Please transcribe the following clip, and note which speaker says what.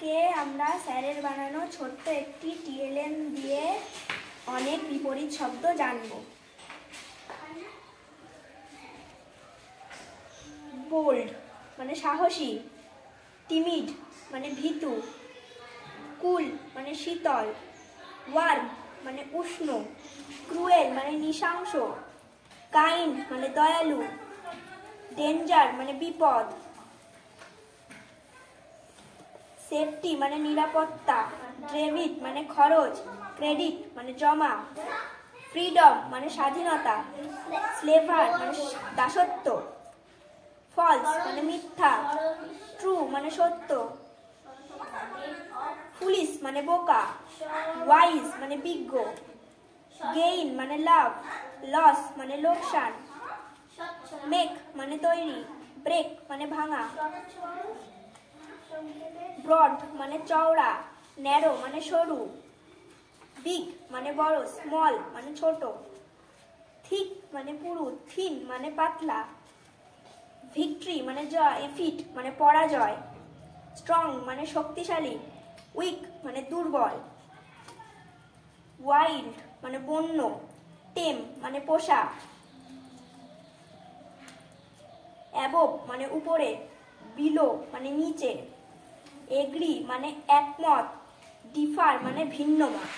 Speaker 1: আজকে আমরা স্যারের বানানো ছোট্ট একটি টিএলএম দিয়ে অনেক বিপরীত শব্দ জানব। বোল্ড মানে সাহসী, টিমিড মানে ভীতু, কুল মানে শীতল, ওয়ার্ম মানে উষ্ণ, ক্রুয়েল মানে নৃশংস, কাইন্ড মানে দয়ালু, ডেঞ্জার মানে বিপদ, সেফটি মানে নিরাপত্তা, ডেবিট মানে খরচ, ক্রেডিট মানে জমা, ফ্রিডম মানে স্বাধীনতা, স্লেভার মানে দাসত্ব, ফলস মানে মিথ্যা, ট্রু মানে সত্য, ফুলিশ মানে বোকা, ওয়াইজ মানে বিজ্ঞ, গেইন মানে লাভ, লস মানে লোকসান, মেক মানে তৈরি, ব্রেক মানে ভাঙা, ব্রড মানে চওড়া, ন্যারো মানে সরু, বিগ মানে বড়, স্মল মানে ছোট, থিক মানে পুরু, থিন মানে পাতলা, ভিক্টরি মানে জয়, এফিট মানে পরাজয়, স্ট্রং মানে শক্তিশালী, উইক মানে দুর্বল, ওয়াইল্ড মানে বন্য, টেম মানে পোষা, অ্যাবোভ মানে উপরে, বিলো মানে নিচে, এগ্রি মানে একমত, ডিফার মানে ভিন্ন মত।